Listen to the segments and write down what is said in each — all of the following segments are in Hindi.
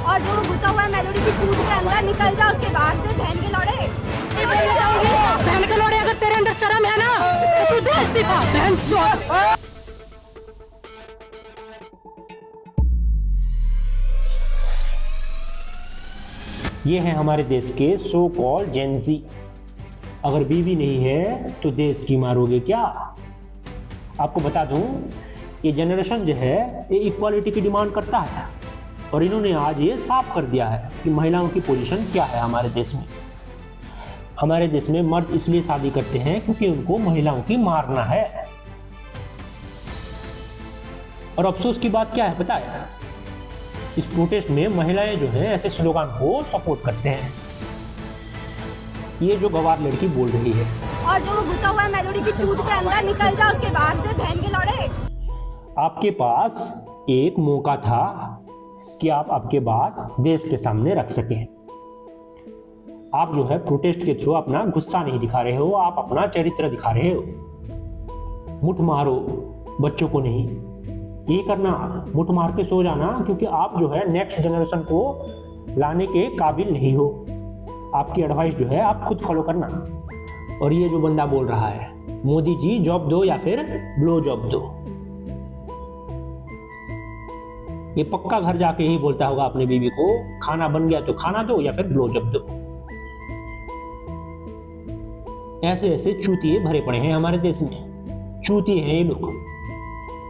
और जो घुसा हुआ है मेलोडी की कूद के अंदर निकल जा उसके बाहर से बहन के लौड़े। बहन के लौड़े अगर तेरे अंदर शर्म है ना तो तू दे इस्तीफा बहन चोद। ये है हमारे देश के सो कॉल जेंजी। अगर बीवी नहीं है तो देश की मारोगे क्या? आपको बता दूं, ये जनरेशन जो है ये इक्वालिटी की डिमांड करता है और इन्होंने आज ये साफ कर दिया है कि महिलाओं की पोजीशन क्या है हमारे देश में। हमारे देश में मर्द इसलिए शादी करते हैं क्योंकि उनको महिलाओं की मारना है। और अफसोस की बात क्या है पता है? इस प्रोटेस्ट में महिलाएं जो है ऐसे स्लोगन को सपोर्ट करते हैं। ये जो गवार लड़की बोल रही है, और जो घुसा हुआ है मेलोडी की कूद के अंदर निकल जा उसके बाहर से बहन के लौड़े। आपके पास एक मौका था कि आप आपके बात देश के सामने रख सकें। आप जो है प्रोटेस्ट के थ्रू अपना गुस्सा नहीं दिखा रहे हो, आप अपना चरित्र दिखा रहे हो। मुठ मारो, बच्चों को नहीं। ये करना, मुठ मार के सो जाना, क्योंकि आप जो है नेक्स्ट जनरेशन को लाने के काबिल नहीं हो। आपकी एडवाइस जो है आप खुद फॉलो करना। और ये जो बंदा बोल रहा है, मोदी जी जॉब दो या फिर ब्लो जॉब दो, ये पक्का घर जाके ही बोलता होगा अपनी बीवी को, खाना बन गया तो खाना दो या फिर ब्लो जॉब दो। ऐसे ऐसे चूतिए भरे पड़े हैं हमारे देश में। चूतिए हैं ये लोग।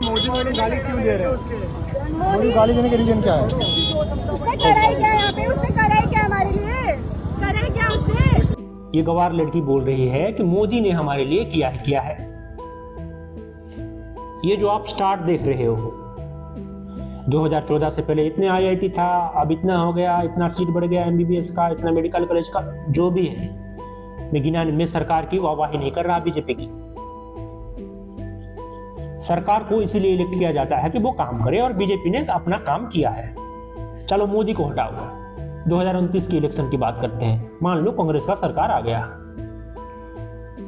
मोदी वाले गाली क्यों दे रहे हैं? मोदी गाली देने का रीजन क्या है? उसने करा ही क्या यहाँ पे? उसने करा ही क्या हमारे लिए? करा ही क्या उसने? ये गवार लड़की बोल रही है कि मोदी ने हमारे लिए किया ही किया है। ये जो आप स्टार्ट देख रहे हो, 2014 से पहले इतने आईआईटी था, अब इतना हो गया, इतना सीट बढ़ गया एमबीबीएस का, इतना मेडिकल कॉलेज का, जो भी है। मैं सरकार की वाहवाही नहीं कर रहा, बीजेपी की। सरकार को इसीलिए इलेक्ट किया जाता है कि वो काम करे, और बीजेपी ने अपना काम किया है। चलो मोदी को हटाओ, 2029 की इलेक्शन की बात करते हैं। मान लो कांग्रेस का सरकार आ गया,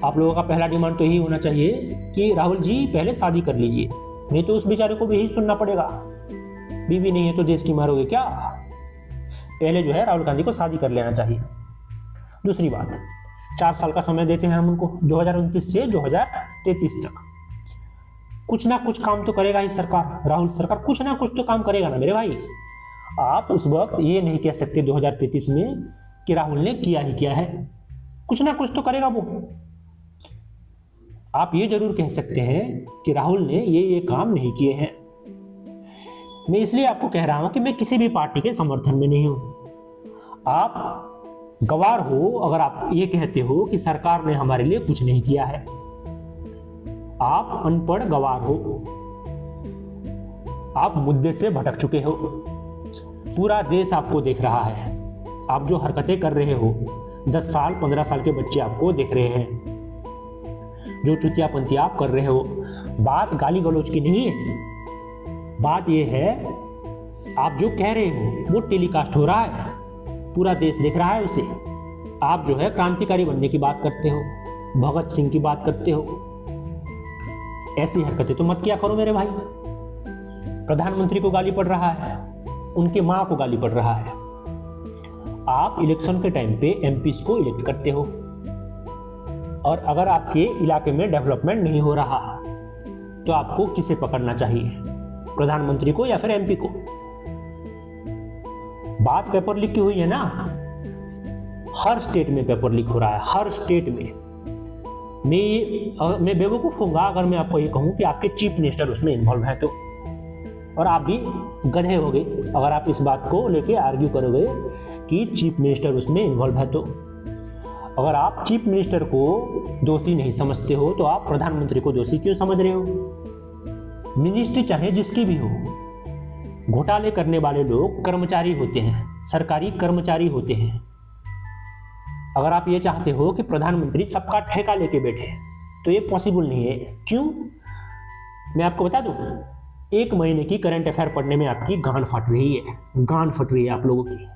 आप लोगों का पहला डिमांड तो यही होना चाहिए कि राहुल जी पहले शादी कर लीजिए, नहीं तो उस बेचारे को भी यही सुनना पड़ेगा, बीवी नहीं है तो देश की मारोगे क्या? पहले जो है राहुल गांधी को शादी कर लेना चाहिए। दूसरी बात, 4 साल का समय देते हैं हम उनको, 2029 से 2033 तक। कुछ ना कुछ काम तो करेगा ही सरकार, राहुल सरकार कुछ ना कुछ तो काम करेगा ना मेरे भाई। आप उस वक्त ये नहीं कह सकते 2033 में कि राहुल ने किया ही किया है, कुछ ना कुछ तो करेगा वो। आप ये जरूर कह सकते हैं कि राहुल ने ये काम नहीं किए हैं। मैं इसलिए आपको कह रहा हूं कि मैं किसी भी पार्टी के समर्थन में नहीं हूं। आप गवार हो अगर आप ये कहते हो कि सरकार ने हमारे लिए कुछ नहीं किया है। आप अनपढ़ गवार हो, आप मुद्दे से भटक चुके हो। पूरा देश आपको देख रहा है। आप जो हरकतें कर रहे हो, 10 साल 15 साल के बच्चे आपको देख रहे हैं। जो चुतियापंती आप कर रहे हो, बात गाली गलौज की नहीं है, बात यह है आप जो कह रहे हो वो टेलीकास्ट हो रहा है, पूरा देश देख रहा है उसे। आप जो है क्रांतिकारी बनने की बात करते हो, भगत सिंह की बात करते हो। ऐसी हरकतें तो मत किया करो मेरे भाई। प्रधानमंत्री को गाली पड़ रहा है, उनके मां को गाली पड़ रहा है। आप इलेक्शन के टाइम पे एमपीस को इलेक्ट करते हो, और अगर आपके इलाके में डेवलपमेंट नहीं हो रहा तो आपको किसे पकड़ना चाहिए, प्रधानमंत्री को या फिर एमपी को? बात पेपर लीक की हुई है ना, हर स्टेट में पेपर लीक हो रहा है, हर स्टेट में। मैं बेवकूफ होऊंगा अगर मैं आपको ये कहूं कि आपके चीफ मिनिस्टर उसमें इन्वॉल्व है तो, और आप भी गधे होगे अगर आप इस बात को लेके आर्ग्यू करोगे कि चीफ मिनिस्टर उसमें इन्वॉल्व है तो। अगर आप चीफ मिनिस्टर को दोषी नहीं समझते हो तो आप प्रधानमंत्री को दोषी क्यों समझ रहे हो? मिनिस्ट्री चाहे जिसकी भी हो, घोटाले करने वाले लोग कर्मचारी होते हैं, सरकारी कर्मचारी होते हैं। अगर आप ये चाहते हो कि प्रधानमंत्री सबका ठेका लेके बैठे तो ये पॉसिबल नहीं है। क्यों? मैं आपको बता दूं, 1 महीने की करंट अफेयर पढ़ने में आपकी गांड फट रही है, गांड फट रही है आप लोगों की।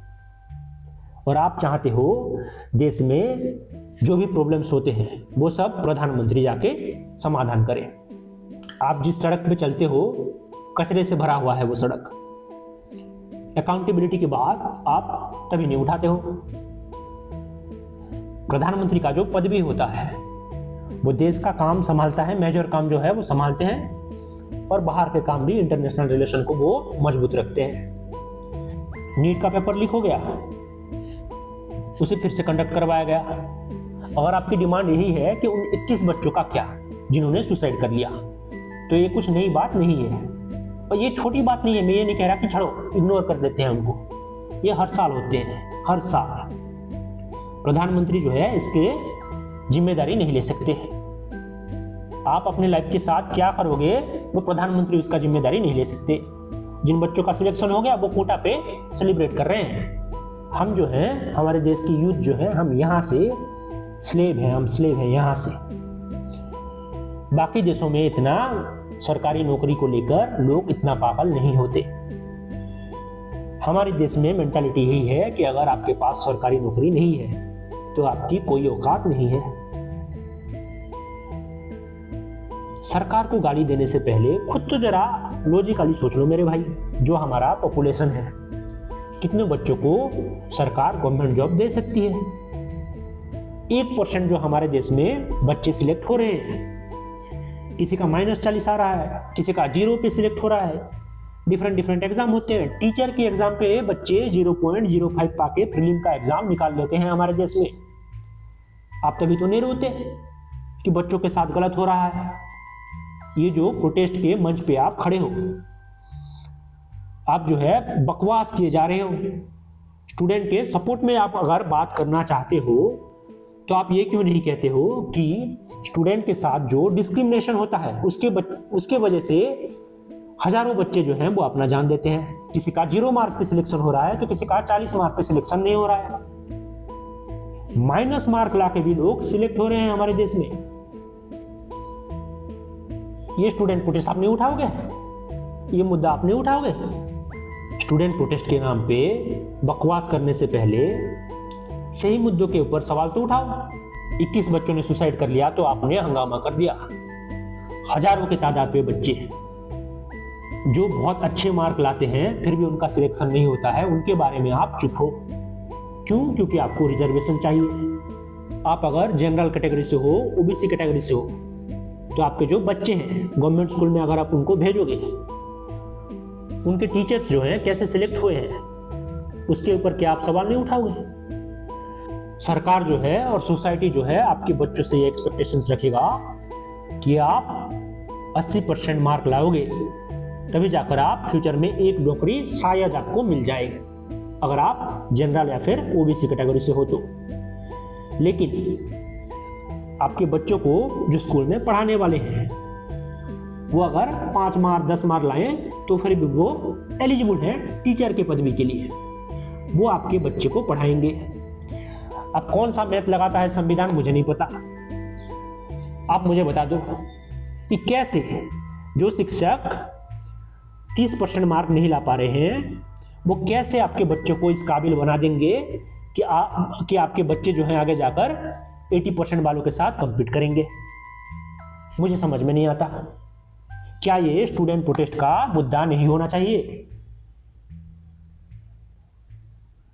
और आप चाहते हो देश में जो भी प्रॉब्लम्स होते हैं वो सब प्रधानमंत्री जाके समाधान करें। आप जिस सड़क पे चलते हो कचरे से भरा हुआ है वो सड़क, अकाउंटेबिलिटी के बाद आप तभी नहीं उठाते हो। प्रधानमंत्री का जो पद भी होता है वो देश का काम संभालता है, मेजर काम जो है वो संभालते हैं, और बाहर के काम भी, इंटरनेशनल रिलेशन को वो मजबूत रखते हैं। नीट का पेपर लीक हो गया, उसे फिर से कंडक्ट करवाया गया। अगर आपकी डिमांड यही है कि उन 21 बच्चों का क्या जिन्होंने सुसाइड कर लिया, तो ये कुछ नई बात नहीं है, और ये छोटी बात नहीं है। मैं ये नहीं कह रहा कि छोड़ो, इग्नोर कर देते हैं उनको, ये हर साल होते हैं, हर साल। प्रधानमंत्री जो है इसके जिम्मेदारी नहीं ले सकते। आप अपने लाइफ के साथ क्या करोगे वो प्रधानमंत्री उसका जिम्मेदारी नहीं ले सकते। जिन बच्चों का सिलेक्शन हो गया वो कोटा पे सेलिब्रेट कर रहे हैं। हम जो हैं, हमारे देश की यूथ जो है, हम यहाँ से स्लेव हैं, हम स्लेव हैं यहाँ से। बाकी देशों में इतना सरकारी नौकरी को लेकर लोग इतना पागल नहीं होते। हमारे देश में मेंटालिटी यही है कि अगर आपके पास सरकारी नौकरी नहीं है तो आपकी कोई औकात नहीं है। सरकार को गाली देने से पहले खुद तो जरा लॉजिकली सोच लो मेरे भाई। जो हमारा पॉपुलेशन है, कितने बच्चों को सरकार गवर्नमेंट जॉब दे सकती है? 1% जो हमारे देश में बच्चे सिलेक्ट हो रहे हैं, किसी का -40 आ रहा है, किसी का 0 पे सिलेक्ट हो रहा है। डिफरेंट एग्जाम होते हैं। टीचर के एग्जाम पे बच्चे 0.05 पाके प्रीलिम का एग्जाम निकाल लेते हैं हमारे देश में। आप तभी तो नहीं रोते कि बच्चों के साथ गलत हो रहा है। ये जो प्रोटेस्ट के मंच पे आप खड़े हो, आप जो है बकवास किए जा रहे हो। स्टूडेंट के सपोर्ट में आप अगर बात करना चाहते हो तो आप ये क्यों नहीं कहते हो कि स्टूडेंट के साथ जो डिस्क्रिमिनेशन होता है उसके वजह से हजारों बच्चे जो हैं वो अपना जान देते हैं। किसी का 0 मार्क पे सिलेक्शन हो रहा है तो किसी का 40 मार्क पे सिलेक्शन नहीं हो रहा है। माइनस मार्क लाके भी लोग सिलेक्ट हो रहे हैं हमारे देश में। ये स्टूडेंट प्रोटेस्ट आप नहीं उठाओगे? ये मुद्दा आप नहीं उठाओगे? स्टूडेंट प्रोटेस्ट के नाम पे बकवास करने से पहले सही मुद्दों के ऊपर सवाल तो उठाओ। 21 बच्चों ने सुसाइड कर लिया तो आपने हंगामा कर दिया। हजारों की तादाद पे बच्चे जो बहुत अच्छे मार्क लाते हैं फिर भी उनका सिलेक्शन नहीं होता है, उनके बारे में आप चुप हो। क्यों? क्योंकि आपको रिजर्वेशन चाहिए। आप अगर जनरल कैटेगरी से हो, ओबीसी कैटेगरी से हो, तो आपके जो बच्चे हैं गवर्नमेंट स्कूल में अगर आप उनको भेजोगे, उनके टीचर्स जो हैं कैसे सिलेक्ट हुए हैं उसके ऊपर क्या आप सवाल नहीं उठाओगे? सरकार जो है और सोसाइटी जो है आपके बच्चों से ये एक्सपेक्टेशंस रखेगा कि आप 80% मार्क लाओगे तभी जाकर आप फ्यूचर में एक नौकरी शायद आपको मिल जाएगी, अगर आप जनरल या फिर ओबीसी कैटेगरी से हो तो। लेकिन आपके बच्चों को जो स्कूल में पढ़ाने वाले हैं वो अगर 5 मार्क 10 मार्क लाएं तो फिर भी वो एलिजिबल है टीचर के पदवी के लिए, वो आपके बच्चे को पढ़ाएंगे। अब कौन सा मैथ लगाता है संविधान मुझे नहीं पता, आप मुझे बता दो कि कैसे जो शिक्षक 30% मार्क नहीं ला पा रहे हैं वो कैसे आपके बच्चों को इस काबिल बना देंगे कि आपके बच्चे जो हैं आगे जाकर 80% वालों के साथ कम्पीट करेंगे। मुझे समझ में नहीं आता। क्या ये स्टूडेंट प्रोटेस्ट का मुद्दा नहीं होना चाहिए?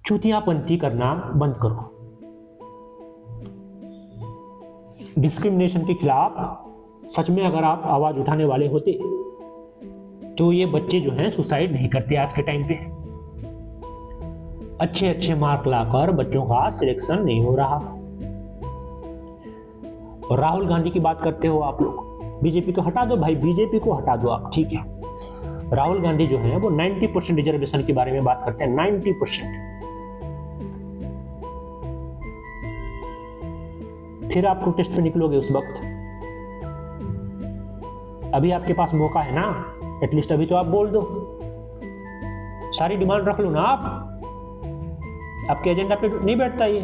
चूतियापंथी करना बंद करो। डिस्क्रिमिनेशन के खिलाफ सच में अगर आप आवाज उठाने वाले होते तो ये बच्चे जो हैं सुसाइड नहीं करते आज के टाइम पे। अच्छे मार्क लाकर बच्चों का सिलेक्शन नहीं हो रहा। और राहुल गांधी की बात करते हो आप लोग, बीजेपी को हटा दो भाई, बीजेपी को हटा दो आप, ठीक है। राहुल गांधी जो है वो 90% रिजर्वेशन के बारे में बात करते हैं, 90%। फिर आप प्रोटेस्ट पे निकलोगे उस वक्त। अभी आपके पास मौका है ना, एटलीस्ट अभी तो आप बोल दो, सारी डिमांड रख लो ना आप। आपके एजेंडा पे नहीं बैठता ये।